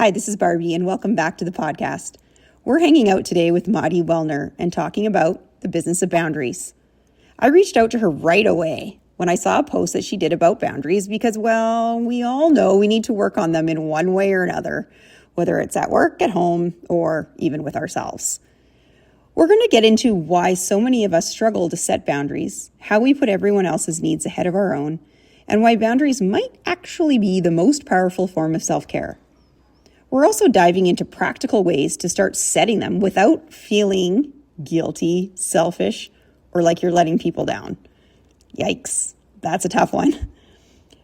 Hi, this is Barbie, and welcome back to the podcast. We're hanging out today with Mari Wuellner and talking about the business of boundaries. I reached out to her right away when I saw a post that she did about boundaries because, well, we all know we need to work on them in one way or another, whether it's at work, at home, or even with ourselves. We're going to get into why so many of us struggle to set boundaries, how we put everyone else's needs ahead of our own, and why boundaries might actually be the most powerful form of self-care. We're also diving into practical ways to start setting them without feeling guilty, selfish, or like you're letting people down. Yikes, that's a tough one.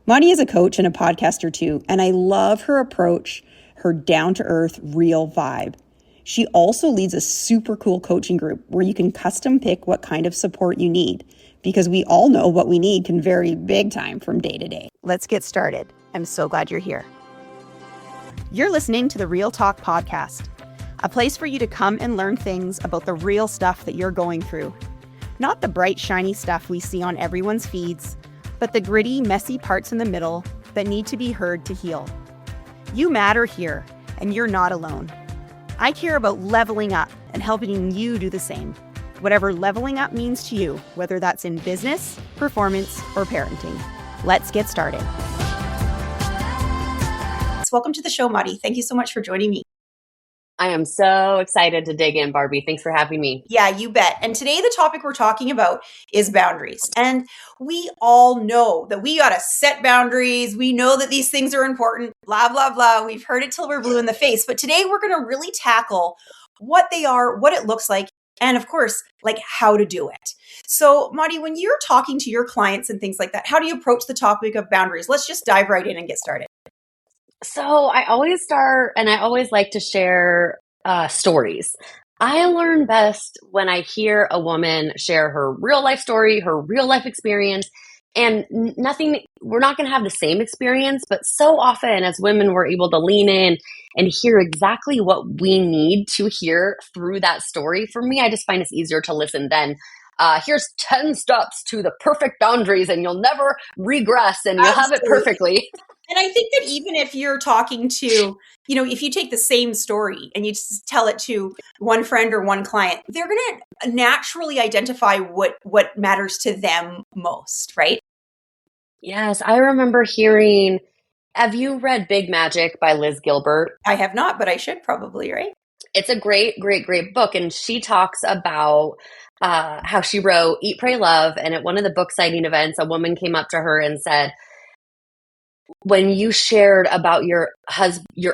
Mari is a coach and a podcaster too, and I love her approach, her down-to-earth, real vibe. She also leads a super cool coaching group where you can custom pick what kind of support you need, because we all know what we need can vary big time from day to day. Let's get started. I'm so glad you're here. You're listening to the Real Talk Podcast, a place for you to come and learn things about the real stuff that you're going through. Not the bright, shiny stuff we see on everyone's feeds, but the gritty, messy parts in the middle that need to be heard to heal. You matter here, and you're not alone. I care about leveling up and helping you do the same. Whatever leveling up means to you, whether that's in business, performance, or parenting. Let's get started. Welcome to the show, Mari. Thank you so much for joining me. I am so excited to dig in, Barbie. Thanks for having me. Yeah, you bet. And today the topic we're talking about is boundaries. And we all know that we got to set boundaries. We know that these things are important, blah, blah, blah. We've heard it till we're blue in the face. But today we're going to really tackle what they are, what it looks like, and of course, like how to do it. So, Mari, when you're talking to your clients and things like that, how do you approach the topic of boundaries? Let's just dive right in and get started. So I always start, and I always like to share stories. I learn best when I hear a woman share her real life story, her real life experience, and we're not going to have the same experience, but so often as women, we're able to lean in and hear exactly what we need to hear through that story. For me, I just find it's easier to listen than here's 10 steps to the perfect boundaries and you'll never regress and you'll have it perfectly. And I think that even if you're talking to, if you take the same story and you just tell it to one friend or one client, they're going to naturally identify what matters to them most, right? Yes, I remember hearing, have you read Big Magic by Liz Gilbert? I have not, but I should probably, right? It's a great, great, great book. And she talks about how she wrote Eat, Pray, Love. And at one of the book signing events, a woman came up to her and said, when you shared about your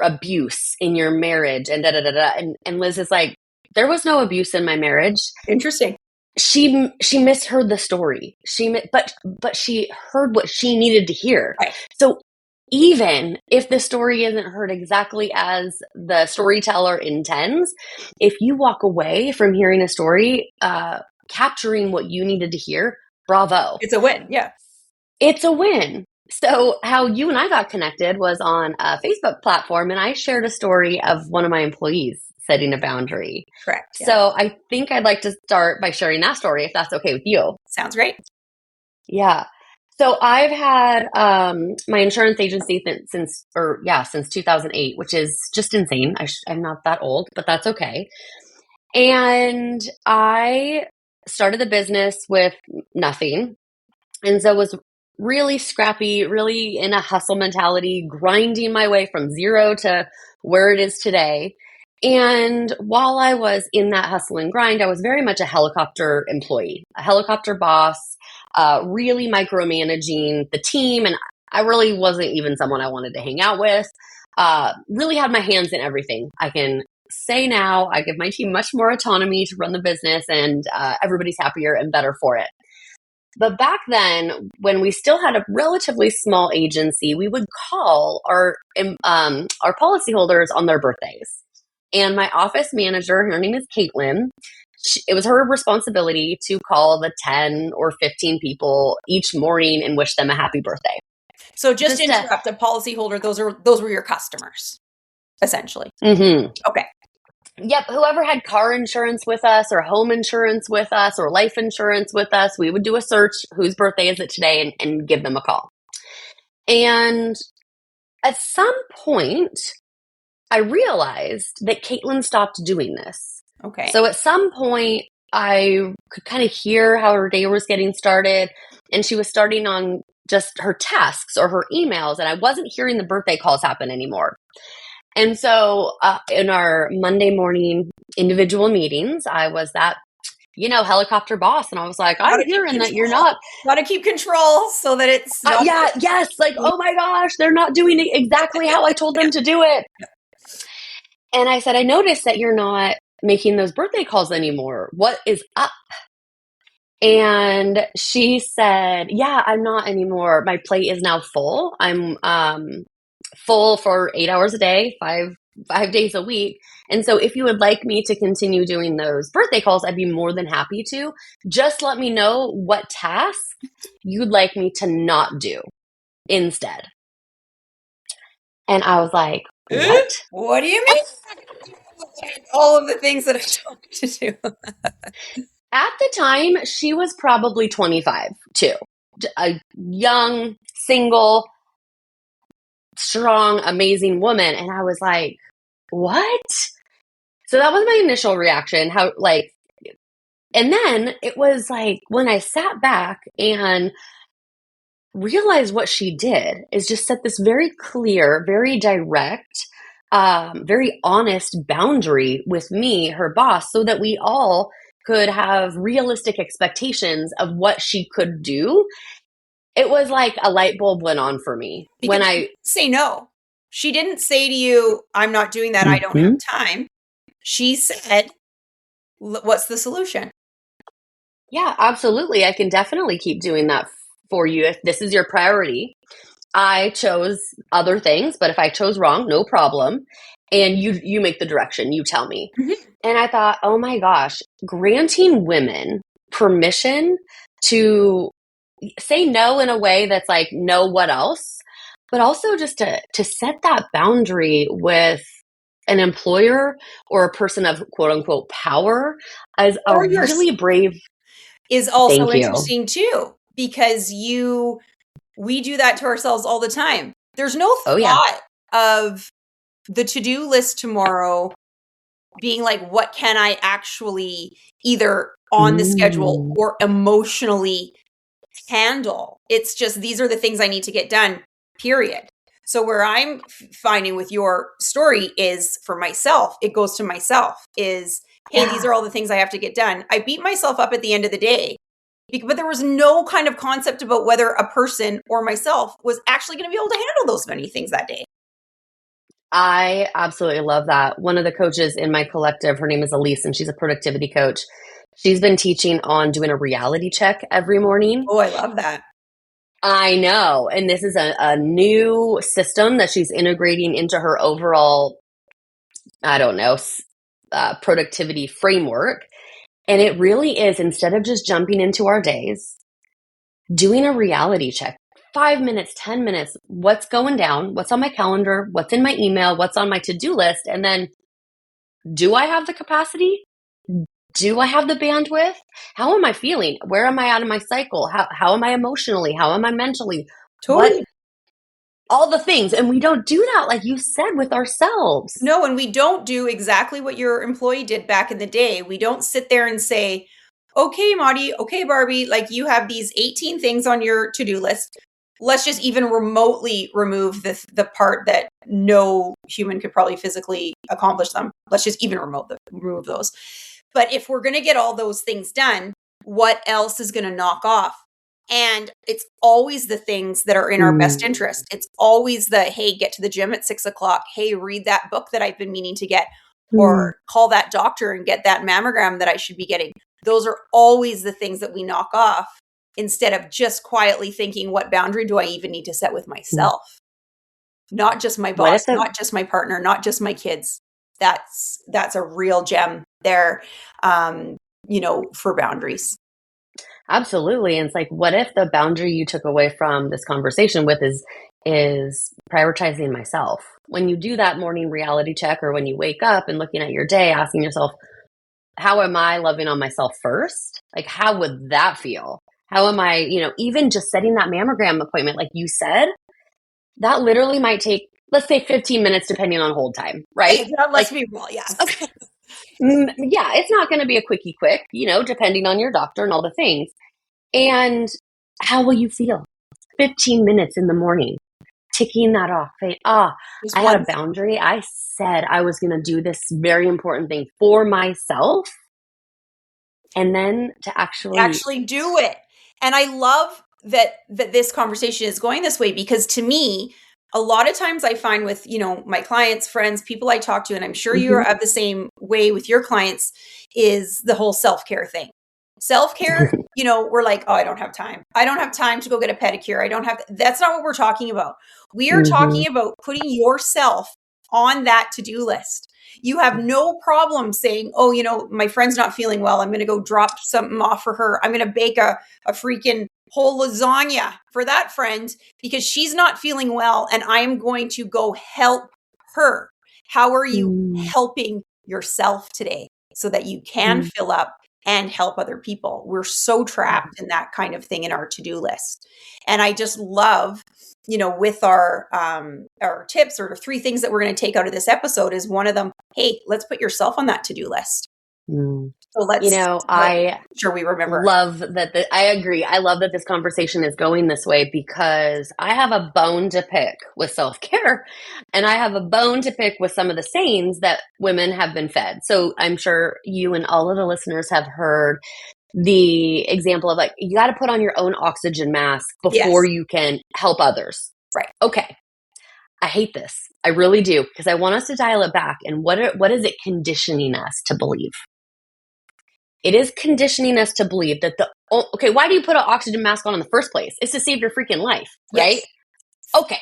abuse in your marriage and and Liz is like, there was no abuse in my marriage. Interesting. She misheard the story. But she heard what she needed to hear. Right. So even if the story isn't heard exactly as the storyteller intends, if you walk away from hearing a story, capturing what you needed to hear, bravo. It's a win. Yeah. It's a win. So how you and I got connected was on a Facebook platform, and I shared a story of one of my employees setting a boundary. Correct. Yeah. So I think I'd like to start by sharing that story, if that's okay with you. Sounds great. Yeah. So I've had my insurance agency since 2008, which is just insane. I'm not that old, but that's okay. And I started the business with nothing. And so was really scrappy, really in a hustle mentality, grinding my way from zero to where it is today. And while I was in that hustle and grind, I was very much a helicopter employee, a helicopter boss, really micromanaging the team. And I really wasn't even someone I wanted to hang out with. Really had my hands in everything. I can say now, I give my team much more autonomy to run the business, and everybody's happier and better for it. But back then, when we still had a relatively small agency, we would call our policyholders on their birthdays. And my office manager, her name is Caitlin, it was her responsibility to call the 10 or 15 people each morning and wish them a happy birthday. So just interrupt, a policyholder, those were your customers, essentially. Mm-hmm. Okay. Yep. Whoever had car insurance with us or home insurance with us or life insurance with us, we would do a search, whose birthday is it today, and give them a call. And at some point, I realized that Caitlin stopped doing this. Okay. So at some point, I could kind of hear how her day was getting started, and she was starting on just her tasks or her emails, and I wasn't hearing the birthday calls happen anymore. And so in our Monday morning individual meetings, I was that, helicopter boss. And I was like, I'm hearing that you're not. Got to keep control so that it's not. Yes. Like, oh my gosh, they're not doing it exactly how I told them to do it. And I said, I noticed that you're not making those birthday calls anymore. What is up? And she said, yeah, I'm not anymore. My plate is now full. I'm full for 8 hours a day, five days a week. And so if you would like me to continue doing those birthday calls, I'd be more than happy to. Just let me know what task you'd like me to not do instead. And I was like, what? What do you mean? All of the things that I told you to do. At the time, she was probably 25 too. A young, single, strong, amazing woman. And I was like, what? So that was my initial reaction. And then it was like when I sat back and realized what she did is just set this very clear, very direct, very honest boundary with me, her boss, so that we all could have realistic expectations of what she could do. It was like a light bulb went on for me when I say no. She didn't say to you, I'm not doing that. I don't have time. She said, what's the solution? Yeah, absolutely. I can definitely keep doing that for you if this is your priority. I chose other things, but if I chose wrong, no problem. And you make the direction, you tell me. Mm-hmm. And I thought, oh my gosh, granting women permission to say no in a way that's like, no, what else? But also just to set that boundary with an employer or a person of quote unquote power as a really brave. Is also interesting too, because we do that to ourselves all the time. There's no thought of the to-do list tomorrow being like, what can I actually either on the schedule or emotionally handle? It's just, these are the things I need to get done, period. So where I'm finding with your story is for myself, it goes to myself is, hey, these are all the things I have to get done. I beat myself up at the end of the day, but there was no kind of concept about whether a person or myself was actually going to be able to handle those many things that day. I absolutely love that. One of the coaches in my collective, her name is Elise, and she's a productivity coach. She's been teaching on doing a reality check every morning. Oh, I love that. I know. And this is a new system that she's integrating into her overall, productivity framework. And it really is, instead of just jumping into our days, doing a reality check, 5 minutes, 10 minutes, what's going down, what's on my calendar, what's in my email, what's on my to-do list, and then do I have the capacity? Do I have the bandwidth? How am I feeling? Where am I at in my cycle? How am I emotionally? How am I mentally? Totally. All the things. And we don't do that, like you said, with ourselves. No, and we don't do exactly what your employee did back in the day. We don't sit there and say, okay, Mari, okay, Barbie, like you have these 18 things on your to-do list. Let's just even remotely remove the part that no human could probably physically accomplish them. Let's just even remove those. But if we're going to get all those things done, what else is going to knock off? And it's always the things that are in our best interest. It's always the, hey, get to the gym at 6:00. Hey, read that book that I've been meaning to get, or call that doctor and get that mammogram that I should be getting. Those are always the things that we knock off instead of just quietly thinking, what boundary do I even need to set with myself? Not just my boss, not just my partner, not just my kids. That's a real gem there, for boundaries. Absolutely. And it's like, what if the boundary you took away from this conversation with is prioritizing myself? When you do that morning reality check, or when you wake up and looking at your day, asking yourself, how am I loving on myself first? Like, how would that feel? How am I, even just setting that mammogram appointment, like you said, that literally might take let's say 15 minutes depending on hold time, right? Let's be real, yes. Okay. Yeah, it's not going to be a quickie quick, depending on your doctor and all the things. And how will you feel? 15 minutes in the morning, ticking that off. I had a boundary. I said I was going to do this very important thing for myself. And then to actually do it. And I love that this conversation is going this way, because to me, a lot of times I find with, my clients, friends, people I talk to, and I'm sure you're of the same way with your clients, is the whole self-care thing. Self-care, we're like, oh, I don't have time. I don't have time to go get a pedicure. That's not what we're talking about. We are talking about putting yourself on that to-do list. You have no problem saying, oh, my friend's not feeling well. I'm going to go drop something off for her. I'm going to bake a freaking whole lasagna for that friend because she's not feeling well, and I am going to go help her. How are you helping yourself today so that you can fill up and help other people? We're so trapped in that kind of thing in our to-do list. And I just love, with our tips, or 3 things that we're going to take out of this episode, is one of them, hey, let's put yourself on that to-do list. So let's, I sure we remember. Love that. I agree. I love that this conversation is going this way, because I have a bone to pick with self-care, and I have a bone to pick with some of the sayings that women have been fed. So I'm sure you and all of the listeners have heard the example of, like, you got to put on your own oxygen mask before you can help others. Right. Okay. I hate this. I really do, because I want us to dial it back. And what is it conditioning us to believe? It is conditioning us to believe that why do you put an oxygen mask on in the first place? It's to save your freaking life, right? Yes. Okay.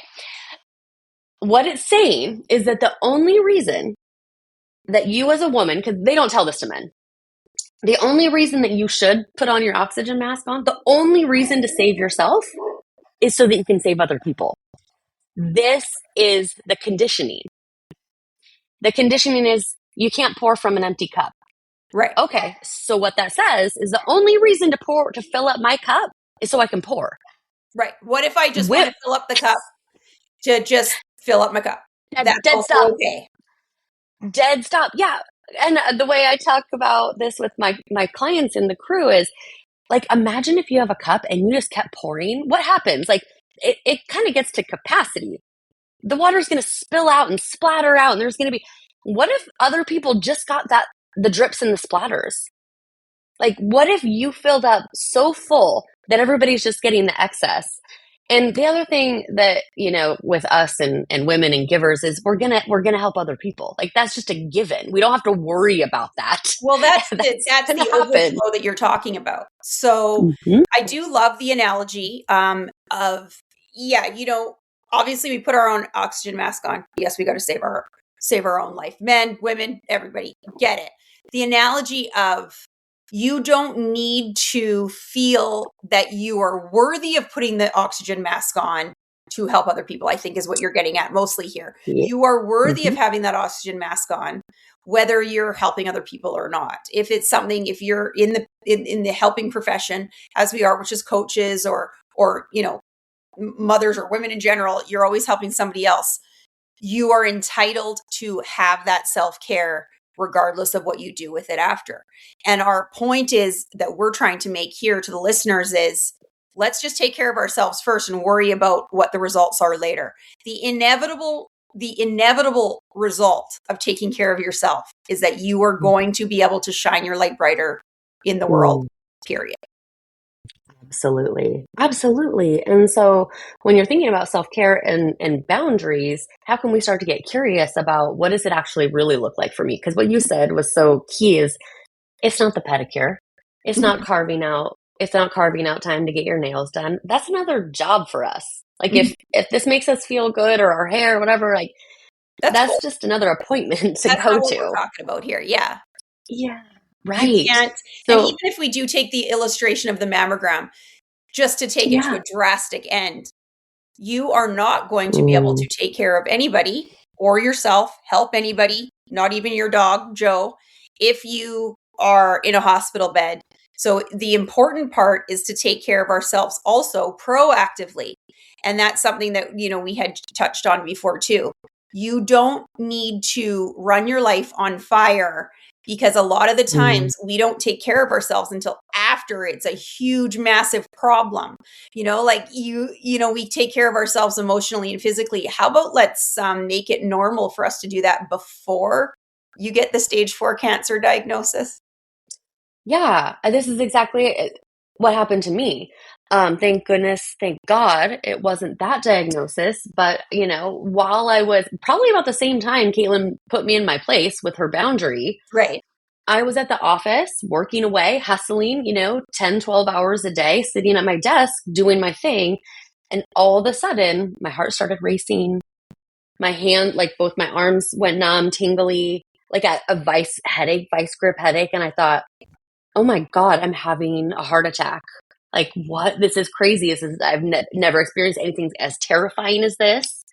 What it's saying is that the only reason that you as a woman, because they don't tell this to men, the only reason that you should put on your oxygen mask on, the only reason to save yourself, is so that you can save other people. This is the conditioning. The conditioning is you can't pour from an empty cup. Right. Okay. So what that says is the only reason to fill up my cup is so I can pour. Right. What if I just want to fill up the cup to just fill up my cup? That's dead stop. Okay. Dead stop. Yeah. And the way I talk about this with my clients in the crew is, like, imagine if you have a cup and you just kept pouring. What happens? Like, it kind of gets to capacity. The water's going to spill out and splatter out, and there's going to be, what if other people just got the drips and the splatters? Like, what if you filled up so full that everybody's just getting the excess? And the other thing that, with us and women and givers is we're gonna help other people. Like, that's just a given. We don't have to worry about that. Well, that's the overflow that you're talking about. So I do love the analogy of, obviously we put our own oxygen mask on. Yes, we got to save our own life. Men, women, everybody, get it. The analogy of, you don't need to feel that you are worthy of putting the oxygen mask on to help other people, I think is what you're getting at mostly here. Yeah. You are worthy of having that oxygen mask on, whether you're helping other people or not. If it's something, if you're in the helping profession, as we are, which is coaches or mothers or women in general, you're always helping somebody else. You are entitled to have that self-care regardless of what you do with it after. And our point is that we're trying to make here to the listeners is, let's just take care of ourselves first and worry about what the results are later. The inevitable result of taking care of yourself is that you are going to be able to shine your light brighter in the world, period. Absolutely. Absolutely. And so when you're thinking about self-care and boundaries, how can we start to get curious about what does it actually really look like for me? Because what you said was so key is, it's not the pedicure. It's not carving out time to get your nails done. That's another job for us. Like, if this makes us feel good, or our hair or whatever, like, that's cool. Just another appointment to go to. What we're talking about here. Yeah. Yeah. Right. You can't, and even if we do take the illustration of the mammogram, just to take it to a drastic end, you are not going to be able to take care of anybody or yourself, help anybody, not even your dog, Joe, if you are in a hospital bed So the important part is to take care of ourselves also proactively. And that's something that, we had touched on before too. You don't need to run your life on fire, because a lot of the times we don't take care of ourselves until after it's a huge, massive problem. We take care of ourselves emotionally and physically. How about let's make it normal for us to do that before you get the stage 4 cancer diagnosis? Yeah, this is exactly what happened to me. Thank goodness, thank God, it wasn't that diagnosis. But, while I was probably about the same time Caitlin put me in my place with her boundary, Right. I was at the office working away, hustling, 10, 12 hours a day, sitting at my desk doing my thing. And all of a sudden, my heart started racing. My hand, like both my arms went numb, tingly, like a vice grip headache. And I thought, oh my God, I'm having a heart attack. Like, what? This is crazy. I've never experienced anything as terrifying as this.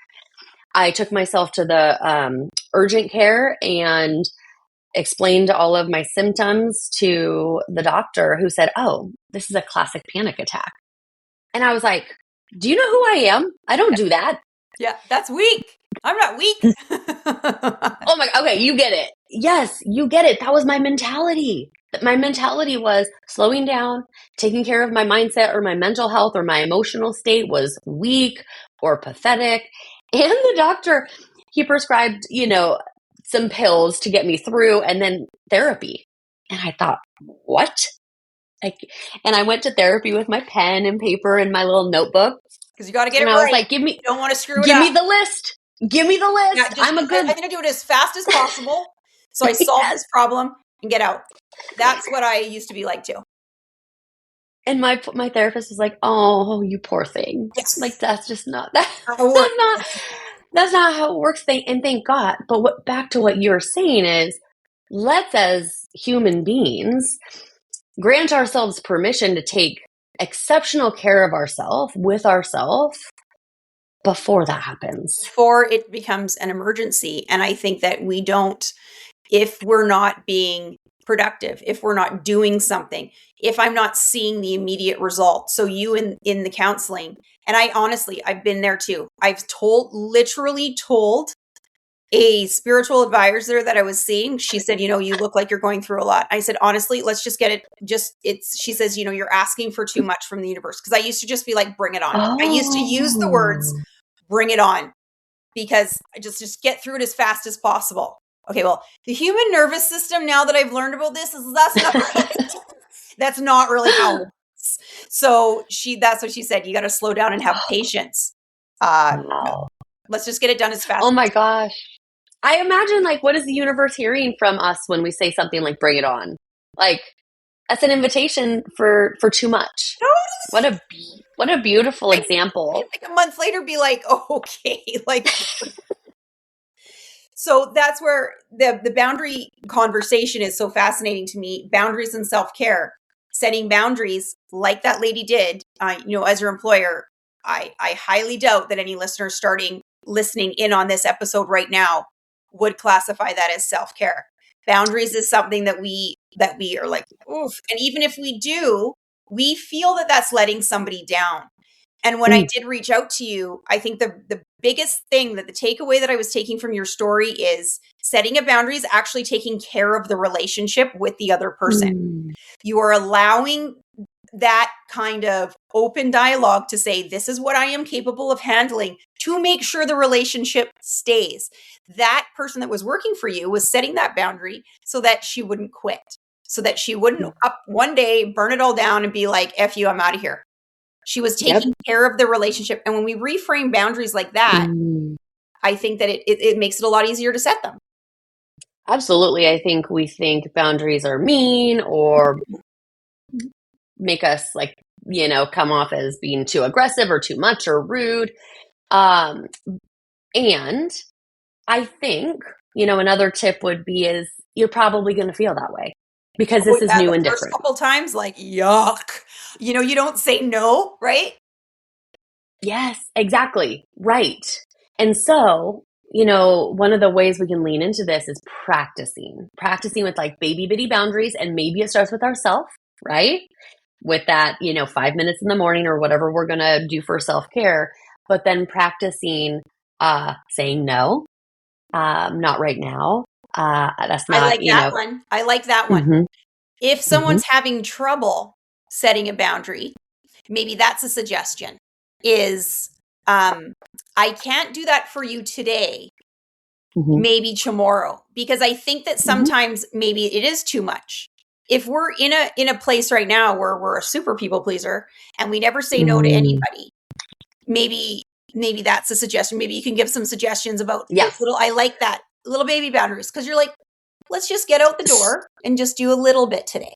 I took myself to the urgent care and explained all of my symptoms to the doctor, who said, oh, this is a classic panic attack. And I was like, do you know who I am? I don't do that. Yeah, that's weak. I'm not weak. Oh my, okay, you get it. Yes, you get it. That was my mentality. My mentality was slowing down, taking care of my mindset or my mental health or my emotional state was weak or pathetic. And the doctor, he prescribed, some pills to get me through, and then therapy. And I thought, what? And I went to therapy with my pen and paper and my little notebook. Because you got to get and it I right. was like, you don't want to screw it up. Give me the list. Give me the list. Yeah, I'm going to do it as fast as possible so I solve this problem and get out. That's what I used to be like too. And my therapist was like, "Oh, you poor thing. Yes. Like that's just not that. That's not how it works." And thank God. But back to what you're saying is, let's as human beings grant ourselves permission to take exceptional care of ourselves with ourselves before that happens. Before it becomes an emergency. And I think that we don't, if we're not being productive, if we're not doing something, if I'm not seeing the immediate result. So you in the counseling, and I've been there too. I've literally told a spiritual advisor that I was seeing. She said, you look like you're going through a lot. I said, honestly, let's just get it. She says, you're asking for too much from the universe. Cause I used to just be like, bring it on. I used to use the words, bring it on, because I just get through it as fast as possible. Okay. Well, the human nervous system, now that I've learned about this, that's not really how it works. So that's what she said. You got to slow down and have patience. Wow. Let's just get it done as fast. Oh my gosh. I imagine, like, what is the universe hearing from us when we say something like bring it on? Like, that's an invitation for too much. What a beautiful example. Like a month later be like, oh, okay. Like, so that's where the boundary conversation is so fascinating to me. Boundaries and self-care, setting boundaries like that lady did, as your employer. I highly doubt that any listeners listening in on this episode right now would classify that as self-care. Boundaries is something that we are like, oof. And even if we do, we feel that that's letting somebody down. And when I did reach out to you, I think the biggest thing, that the takeaway that I was taking from your story is setting a boundary is actually taking care of the relationship with the other person. You are allowing that kind of open dialogue to say, this is what I am capable of handling, to make sure the relationship stays. That person that was working for you was setting that boundary so that she wouldn't quit, so that she wouldn't up one day, burn it all down and be like, F you, I'm out of here. She was taking care of the relationship. And when we reframe boundaries like that, I think that it makes it a lot easier to set them. Absolutely. I think we think boundaries are mean or make us come off as being too aggressive or too much or rude. And I think, another tip would be is you're probably going to feel that way because this is new and different. First couple times, like, yuck. You don't say no, right? Yes, exactly. Right. And so, one of the ways we can lean into this is practicing with like baby bitty boundaries. And maybe it starts with ourselves. right? With that, 5 minutes in the morning or whatever we're going to do for self-care, but then practicing saying no, not right now. That's I not, like that one. I like that one. hmm If hmm someone's having trouble setting a boundary, maybe that's a suggestion is I can't do that for you today, hmm maybe tomorrow, because I think that hmm sometimes maybe it is too much. If we're in a place right now where we're a super people pleaser and we never say no to mm anybody, maybe that's a suggestion. Maybe you can give some suggestions about Yes. little, I like that, little baby boundaries, because you're like, let's just get out the door and just do a little bit today.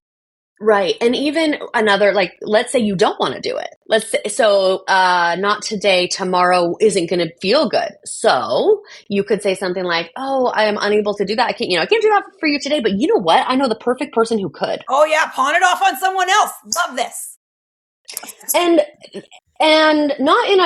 Right. And even another, like, let's say you don't want to do it. Not today, tomorrow isn't going to feel good. So you could say something like, oh, I am unable to do that. I can't do that for you today, but you know what? I know the perfect person who could. Oh yeah, pawn it off on someone else. Love this. And not in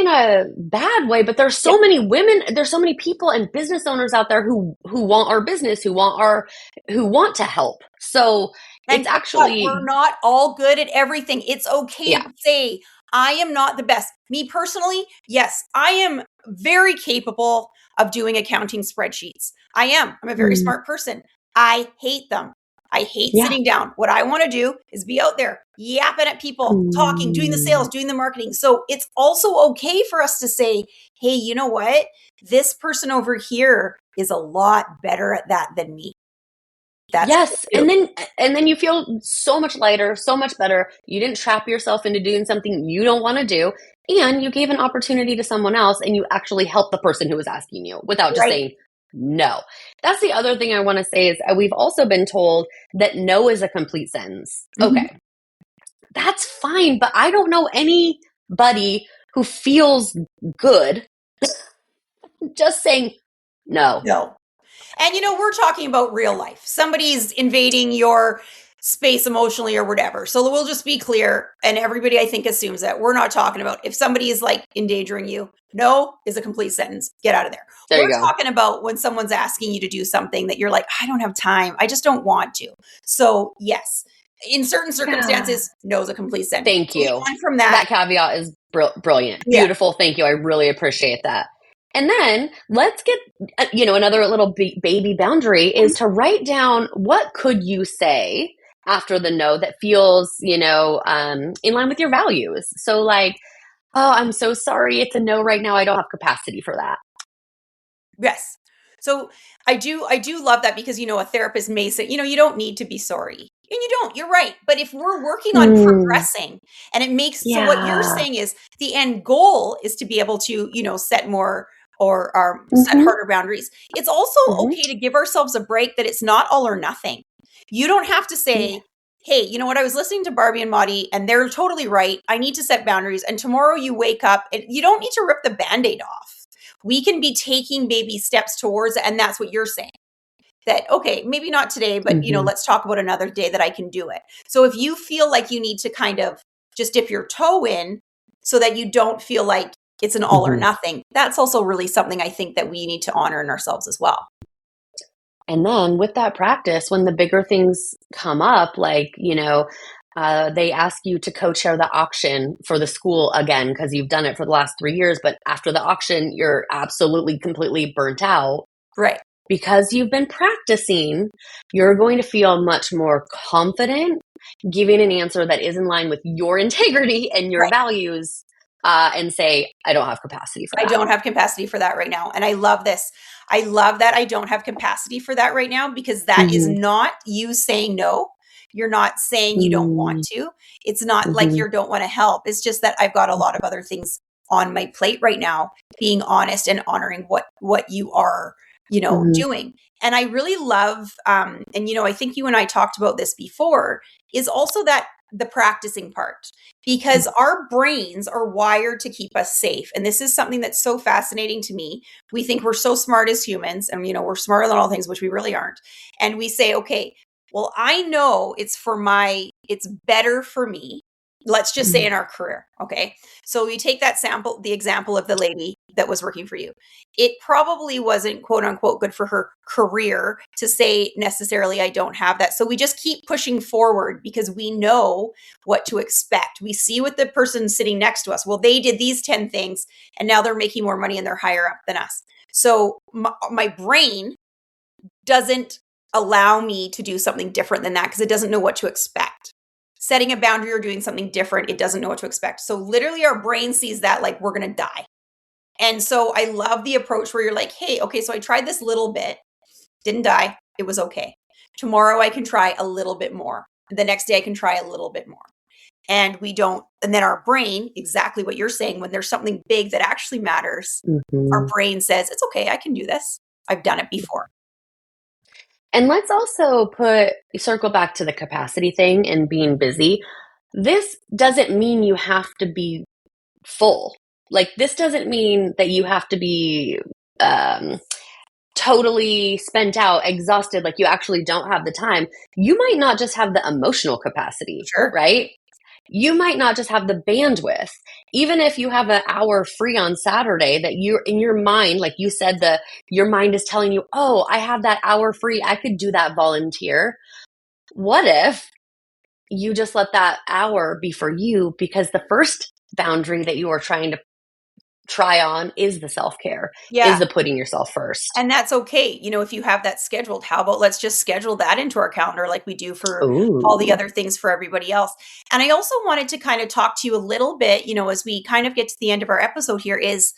a bad way, but there's so Yep. many women, there's so many people and business owners out there who want our business, who want to help. So And it's guess what? We're actually, not all good at everything. It's okay yeah. to say, I am not the best. Me personally, yes, I am very capable of doing accounting spreadsheets. I am. I'm a very Mm, smart person. I hate them. I hate yeah. sitting down. What I want to do is be out there yapping at people, talking, doing the Mm. sales, doing the marketing. So it's also okay for us to say, hey, you know what? This person over here is a lot better at that than me. That's cool Yes, too. and then you feel so much lighter, so much better. You didn't trap yourself into doing something you don't want to do, and you gave an opportunity to someone else and you actually helped the person who was asking you without just Right. saying no. That's the other thing I want to say is we've also been told that no is a complete sentence. Mhm. Okay, that's fine, but I don't know anybody who feels good just saying no. No. And we're talking about real life. Somebody's invading your space emotionally or whatever. So we'll just be clear. And everybody, I think, assumes that we're not talking about if somebody is like endangering you. No is a complete sentence. Get out of there. There We're you go. talking about when someone's asking you to do something that you're like, I don't have time. I just don't want to. So, yes, in certain Yeah. circumstances, no is a complete sentence. Thank Moving you. on from that. That caveat is brilliant. Yeah. Beautiful. Thank you. I really appreciate that. And then let's get, another little baby boundary is to write down what could you say after the no that feels, in line with your values. So like, oh, I'm so sorry. It's a no right now. I don't have capacity for that. Yes. So I do love that because a therapist may say, you don't need to be sorry. And you don't. You're right. But if we're working on Hmm. progressing and it makes so what you're Yeah. saying is the end goal is to be able to, set more or set Mm-hmm. harder boundaries. It's also Mm-hmm. okay to give ourselves a break that it's not all or nothing. You don't have to Yeah. say, hey, you know what? I was listening to Barbie and Maudie and they're totally right. I need to set boundaries. And tomorrow you wake up and you don't need to rip the band-aid off. We can be taking baby steps towards it. And that's what you're saying. That, okay, maybe not today, but Mm-hmm. let's talk about another day that I can do it. So if you feel like you need to kind of just dip your toe in so that you don't feel like it's an all or Mm-hmm. nothing, that's also really something I think that we need to honor in ourselves as well. And then with that practice, when the bigger things come up, like, they ask you to co-chair the auction for the school again, because you've done it for the last 3 years, but after the auction, you're absolutely completely burnt out. Right. Because you've been practicing, you're going to feel much more confident giving an answer that is in line with your integrity and your Right. values, and say, I don't have capacity for I that. don't have capacity for that right now. And I love this. I love that I don't have capacity for that right now because that is Mm-hmm. not you saying no. You're not saying you don't want to. It's not like Mm-hmm. you don't want to help. It's just that I've got a lot of other things on my plate right now, being honest and honoring what you are, Mm-hmm. doing. And I really love and I think you and I talked about this before, is also that the practicing part because our brains are wired to keep us safe. And this is something that's so fascinating to me. We think we're so smart as humans and, we're smarter than all things, which we really aren't. And we say, okay, well, I know it's better for me let's just say in our career. Okay. So you take that sample, the example of the lady that was working for you. It probably wasn't quote unquote good for her career to say necessarily, I don't have that. So we just keep pushing forward because we know what to expect. We see what the person sitting next to us. Well, they did these 10 things and now they're making more money and they're higher up than us. So my brain doesn't allow me to do something different than that because it doesn't know what to expect. Setting a boundary or doing something different, it doesn't know what to expect. So literally our brain sees that like we're going to die. And so I love the approach where you're like, hey, okay, so I tried this little bit, didn't die. It was okay. Tomorrow I can try a little bit more. The next day I can try a little bit more. And then our brain, exactly what you're saying, when there's something big that actually matters, our brain says, it's okay, I can do this. I've done it before. And let's also circle back to the capacity thing and being busy. This doesn't mean you have to be full. Like, this doesn't mean that you have to be totally spent out, exhausted, like you actually don't have the time. You might not just have the emotional capacity, Sure. right? You might not just have the bandwidth. Even if you have an hour free on Saturday that you're in your mind, like you said, your mind is telling you, oh, I have that hour free. I could do that volunteer. What if you just let that hour be for you? Because the first boundary that you are trying to try on is the self-care, is the putting yourself first. And that's okay. If you have that scheduled, how about let's just schedule that into our calendar like we do for all the other things for everybody else. And I also wanted to kind of talk to you a little bit, as we kind of get to the end of our episode here, is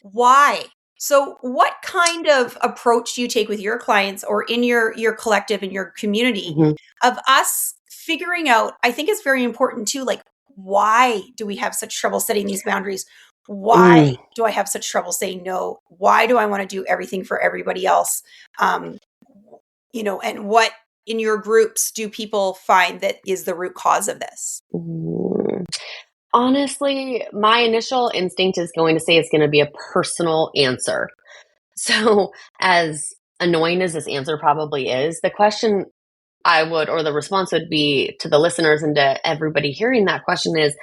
why? So what kind of approach do you take with your clients or in your collective, in your community of us figuring out, I think it's very important too, like, why do we have such trouble setting these boundaries? Why do I have such trouble saying no? Why do I want to do everything for everybody else? And what in your groups do people find that is the root cause of this? Honestly, my initial instinct is going to say it's going to be a personal answer. So as annoying as this answer probably is, the question or the response would be to the listeners and to everybody hearing that question is,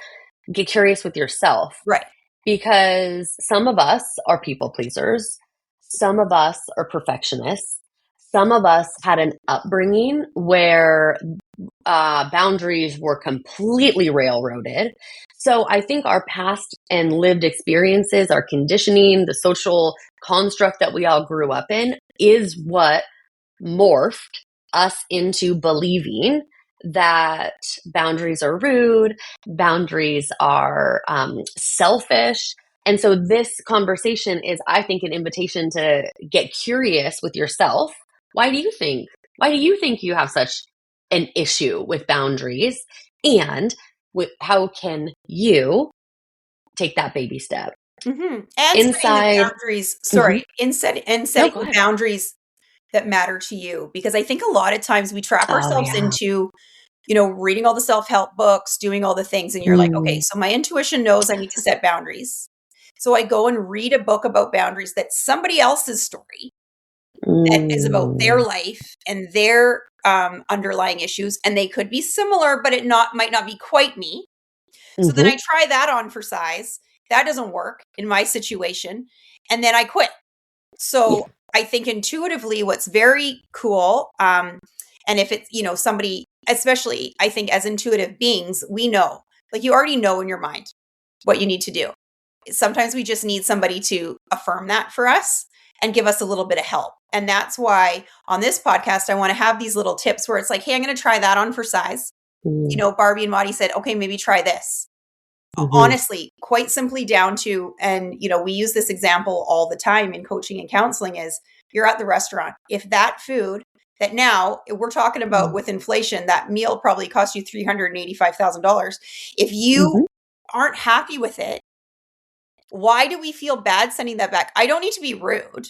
get curious with yourself. Right. Because some of us are people pleasers. Some of us are perfectionists. Some of us had an upbringing where boundaries were completely railroaded. So I think our past and lived experiences, our conditioning, the social construct that we all grew up in is what morphed us into believing that boundaries are rude, boundaries are selfish. And so this conversation is, I think, an invitation to get curious with yourself. Why do you think you have such an issue with boundaries? And how can you take that baby step? And setting the boundaries, setting the boundaries that matter to you. Because I think a lot of times we trap ourselves into, reading all the self-help books, doing all the things. And you're like, okay, so my intuition knows I need to set boundaries. So I go and read a book about boundaries that's somebody else's story that is about their life and their underlying issues. And they could be similar, but might not be quite me. So then I try that on for size. That doesn't work in my situation. And then I quit. So I think intuitively what's very cool, and if it's, somebody, especially I think as intuitive beings, we know, like you already know in your mind what you need to do. Sometimes we just need somebody to affirm that for us and give us a little bit of help. And that's why on this podcast, I want to have these little tips where it's like, hey, I'm going to try that on for size. Barbie and Mari said, okay, maybe try this. Honestly, quite simply down to, and we use this example all the time in coaching and counseling, is you're at the restaurant. If that food that now we're talking about with inflation, that meal probably cost you $385,000. If you aren't happy with it, why do we feel bad sending that back? I don't need to be rude,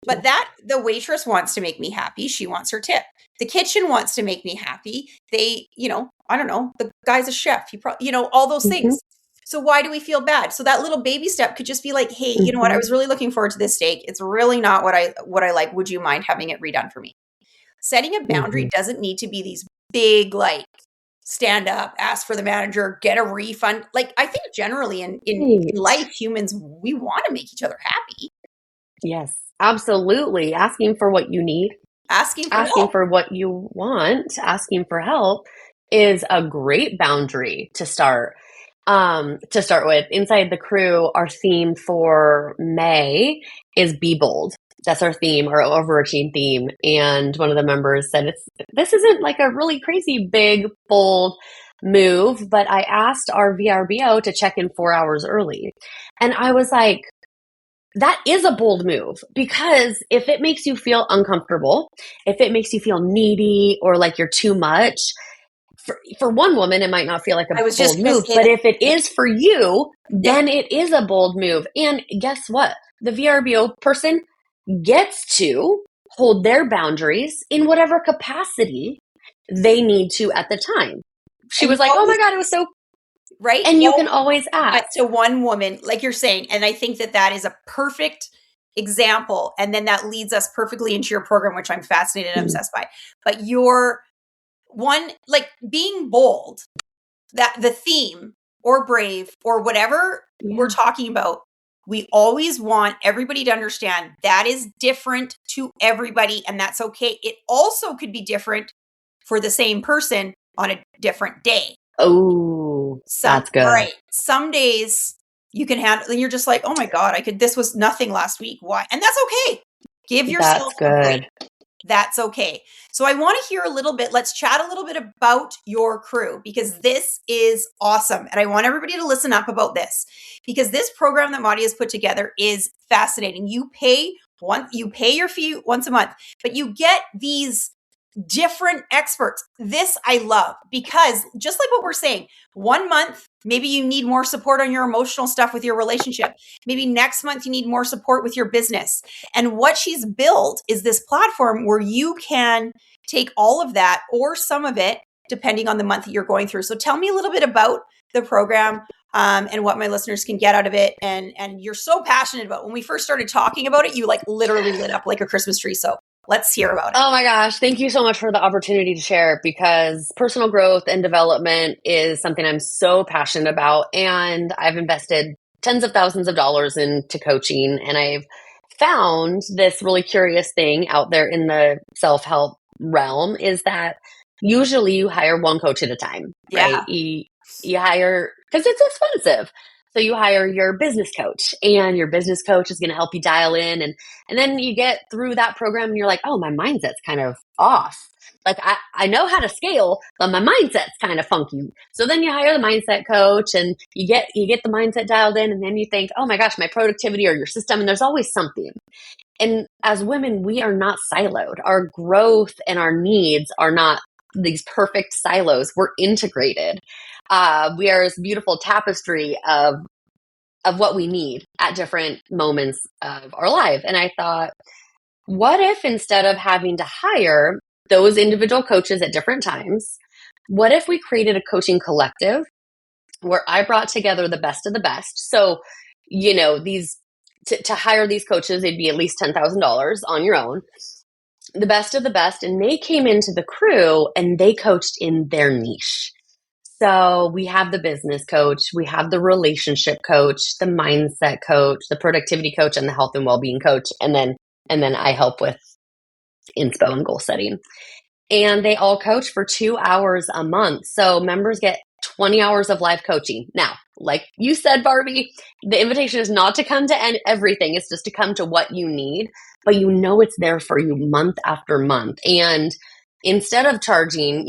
but the waitress wants to make me happy. She wants her tip. The kitchen wants to make me happy. They, I don't know, the guy's a chef. He probably, all those things. So why do we feel bad? So that little baby step could just be like, hey, you know what? I was really looking forward to this steak. It's really not what I like. Would you mind having it redone for me? Setting a boundary doesn't need to be these big, like stand up, ask for the manager, get a refund. Like, I think generally in Right. life, humans, we want to make each other happy. Yes, absolutely. Asking for what you need, Asking for asking help. for what you want, asking for help is a great boundary to start. To start with, inside the crew, our theme for May is Be Bold. That's our theme, our overarching theme. And one of the members said, this isn't like a really crazy big, bold move, but I asked our VRBO to check in 4 hours early. And I was like, that is a bold move, because if it makes you feel uncomfortable, if it makes you feel needy or like you're too much, for one woman, it might not feel like a I was just bold going to move, say but that. if it is for you, Yeah. then it is a bold move. And guess what? The VRBO person gets to hold their boundaries in whatever capacity they need to at the time. She And was you like, oh my always, God, it was so, right? and you can always But ask. to one woman, like you're saying, and I think that is a perfect example. And then that leads us perfectly into your program, which I'm fascinated and obsessed by. But your one, like being bold, that the theme or brave or whatever we're talking about, we always want everybody to understand that is different to everybody, and that's okay. It also could be different for the same person on a different day. Oh, that's good. Right. Some days you can handle, and you're just like, oh my God, this was nothing last week. Why? And that's okay. Give yourself That's a break. good. That's okay. So I want to hear a little bit. Let's chat a little bit about your crew, because this is awesome. And I want everybody to listen up about this, because this program that Mari has put together is fascinating. You pay your fee once a month, but you get these different experts. This I love, because just like what we're saying, 1 month, maybe you need more support on your emotional stuff with your relationship. Maybe next month you need more support with your business. And what she's built is this platform where you can take all of that or some of it, depending on the month that you're going through. So tell me a little bit about the program, and what my listeners can get out of it. And you're so passionate about, when we first started talking about it, you like literally lit up like a Christmas tree. So let's hear about it. Oh my gosh. Thank you so much for the opportunity to share, because personal growth and development is something I'm so passionate about. And I've invested tens of thousands of dollars into coaching. And I've found this really curious thing out there in the self-help realm, is that usually you hire one coach at a time, right? You hire, because it's expensive. So you hire your business coach, and your business coach is going to help you dial in. And then you get through that program and you're like, oh, my mindset's kind of off. Like I know how to scale, but my mindset's kind of funky. So then you hire the mindset coach, and you get the mindset dialed in, and then you think, oh my gosh, my productivity or your system, and there's always something. And as women, we are not siloed. Our growth and our needs are not these perfect silos. We're integrated. We are this beautiful tapestry of what we need at different moments of our life. And I thought, what if instead of having to hire those individual coaches at different times, what if we created a coaching collective where I brought together the best of the best? So, these to hire these coaches, it'd be at least $10,000 on your own, the best of the best. And they came into the crew and they coached in their niche. So we have the business coach, we have the relationship coach, the mindset coach, the productivity coach, and the health and well-being coach. And then I help with inspo and goal setting. And they all coach for 2 hours a month. So members get 20 hours of live coaching. Now, like you said, Barbie, the invitation is not to come to everything. It's just to come to what you need, but it's there for you month after month. And instead of charging,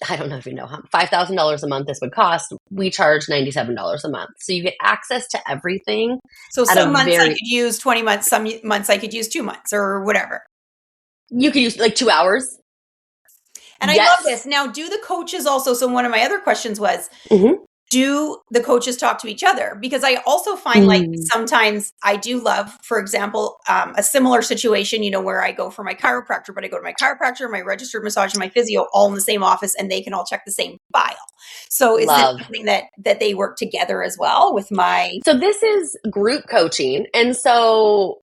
I don't know if you know how $5,000 a month this would cost, we charge $97 a month. So you get access to everything. So some months I could use 20 months, some months I could use 2 months or whatever. You could use like 2 hours. And yes. I love this. Now, do the coaches also, so one of my other questions was, do the coaches talk to each other? Because I also find like sometimes I do love, for example, a similar situation, where I go for my chiropractor, but I go to my chiropractor, my registered massage, and my physio all in the same office, and they can all check the same file. So is this something that they work together as well with my... So this is group coaching. And so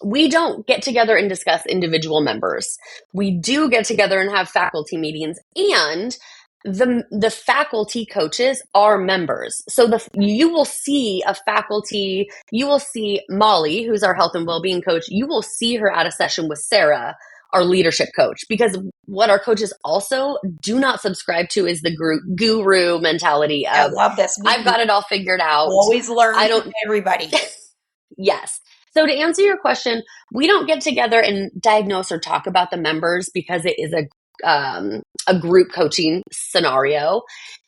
we don't get together and discuss individual members. We do get together and have faculty meetings. And the faculty coaches are members. So you will see a faculty, you will see Molly, who's our health and well-being coach, you will see her at a session with Sarah, our leadership coach, because what our coaches also do not subscribe to is the guru mentality I of, love this. We I've got it all figured out. always learn I from don't, everybody. yes. So to answer your question, we don't get together and diagnose or talk about the members because it is a group coaching scenario.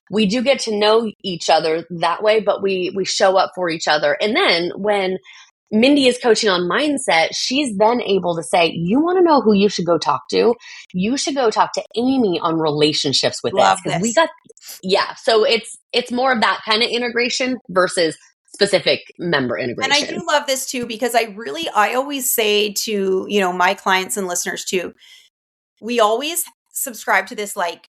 We do get to know each other that way, but we show up for each other. And then when Mindy is coaching on mindset, she's then able to say, you want to know who you should go talk to? You should go talk to Amy on relationships with Love this. Because this. so it's more of that kind of integration versus specific member integration. And I do love this too, because I always say to, my clients and listeners too, we always subscribe to this like,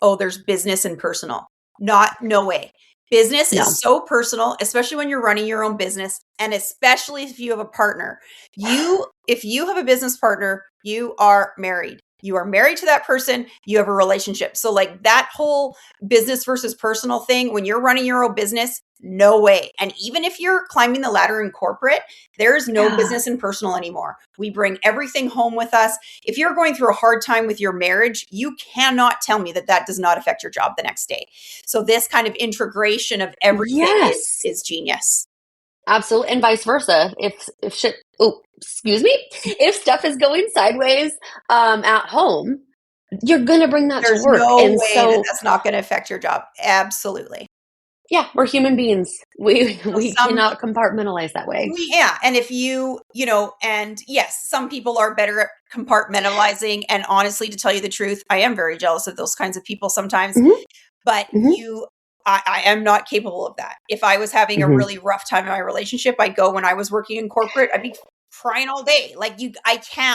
oh, there's business and personal. No way. Business No. is so personal, especially when you're running your own business. And especially if you have a partner. If you have a business partner, you are married. You are married to that person. You have a relationship. So like that whole business versus personal thing, when you're running your own business, no way. And even if you're climbing the ladder in corporate, there's no business and personal anymore. We bring everything home with us. If you're going through a hard time with your marriage, you cannot tell me that does not affect your job the next day. So this kind of integration of everything is genius. Absolutely. And vice versa. If shit, if stuff is going sideways at home, you're going to bring that There's to work. no and way so that's not going to affect your job. Absolutely. yeah, we're human beings. We cannot compartmentalize that way. Yeah. And if and yes, some people are better at compartmentalizing. And honestly, to tell you the truth, I am very jealous of those kinds of people sometimes. Mm-hmm. But I am not capable of that. If I was having a really rough time in my relationship, I'd go when I was working in corporate, I'd be crying all day. Like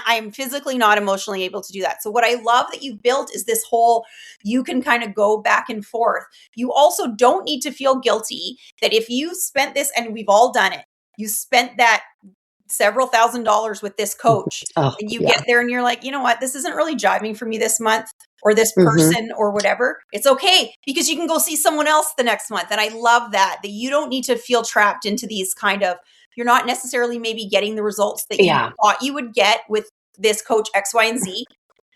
I'm physically not emotionally able to do that. So what I love that you've built is this whole, you can kind of go back and forth. You also don't need to feel guilty that if you spent this, and we've all done it, you spent that several $1,000s with this coach and you get there and you're like, you know what, this isn't really jiving for me this month or this person or whatever. It's okay because you can go see someone else the next month. And I love that you don't need to feel trapped into these kind of, you're not necessarily maybe getting the results that you thought you would get with this coach X, Y, and Z.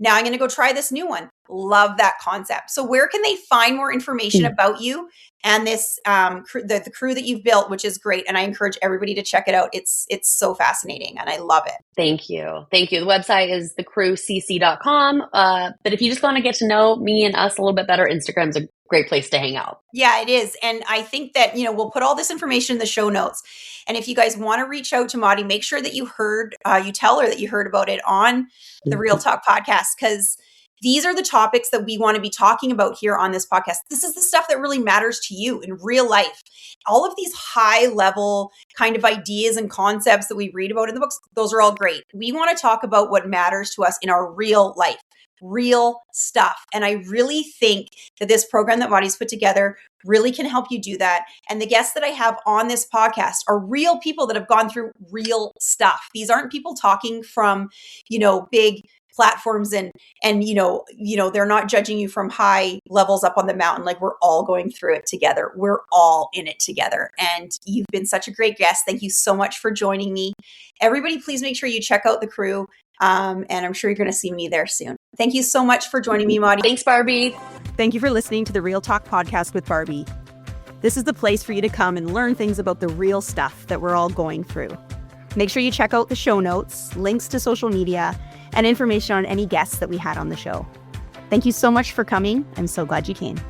Now I'm going to go try this new one. Love that concept. So where can they find more information about you and this, the crew that you've built, which is great. And I encourage everybody to check it out. It's so fascinating and I love it. Thank you. The website is thecrewcc.com. But if you just want to get to know me and us a little bit better, Instagram's a great place to hang out. Yeah, it is. And I think that, we'll put all this information in the show notes. And if you guys want to reach out to Mari, make sure that you tell her that you heard about it on the Real Talk podcast, because these are the topics that we want to be talking about here on this podcast. This is the stuff that really matters to you in real life. All of these high level kind of ideas and concepts that we read about in the books, those are all great. We want to talk about what matters to us in our real life, real stuff. And I really think that this program that Mari's put together really can help you do that. And the guests that I have on this podcast are real people that have gone through real stuff. These aren't people talking from, big platforms and they're not judging you from high levels up on the mountain. Like, we're all going through it together. We're all in it together. And you've been such a great guest. Thank you so much for joining me. Everybody, please make sure you check out the crew. And I'm sure you're going to see me there soon. Thank you so much for joining me, Mari. Thanks, Barbie. Thank you for listening to the Real Talk podcast with Barbie. This is the place for you to come and learn things about the real stuff that we're all going through. Make sure you check out the show notes, links to social media, and information on any guests that we had on the show. Thank you so much for coming. I'm so glad you came.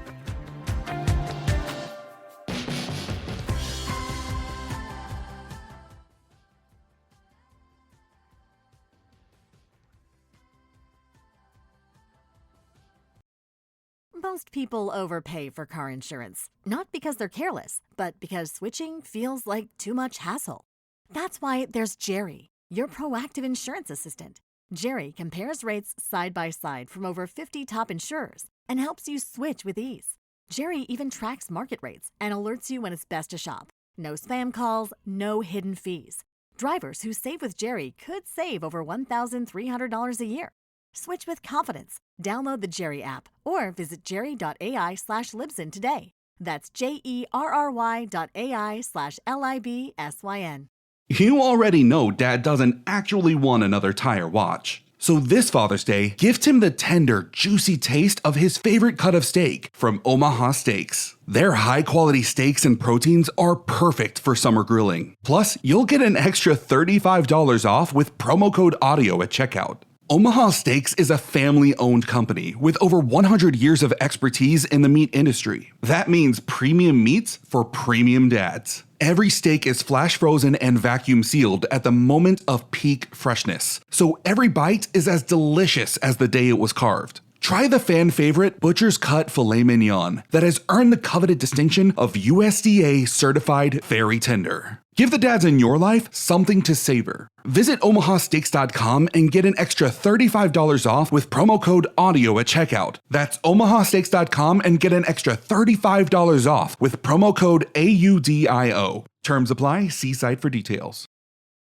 Most people overpay for car insurance, not because they're careless, but because switching feels like too much hassle. That's why there's Jerry, your proactive insurance assistant. Jerry compares rates side by side from over 50 top insurers and helps you switch with ease. Jerry even tracks market rates and alerts you when it's best to shop. No spam calls, no hidden fees. Drivers who save with Jerry could save over $1,300 a year. Switch with confidence. Download the Jerry app or visit jerry.ai/Libsyn today. That's JERRY.ai/LIBSYN. You already know Dad doesn't actually want another tire watch. So this Father's Day, gift him the tender, juicy taste of his favorite cut of steak from Omaha Steaks. Their high-quality steaks and proteins are perfect for summer grilling. Plus, you'll get an extra $35 off with promo code AUDIO at checkout. Omaha Steaks is a family-owned company with over 100 years of expertise in the meat industry. That means premium meats for premium dads. Every steak is flash frozen and vacuum sealed at the moment of peak freshness, so every bite is as delicious as the day it was carved. Try the fan favorite Butcher's Cut Filet Mignon that has earned the coveted distinction of USDA certified very tender. Give the dads in your life something to savor. Visit omahasteaks.com and get an extra $35 off with promo code AUDIO at checkout. That's omahasteaks.com and get an extra $35 off with promo code AUDIO. Terms apply. See site for details.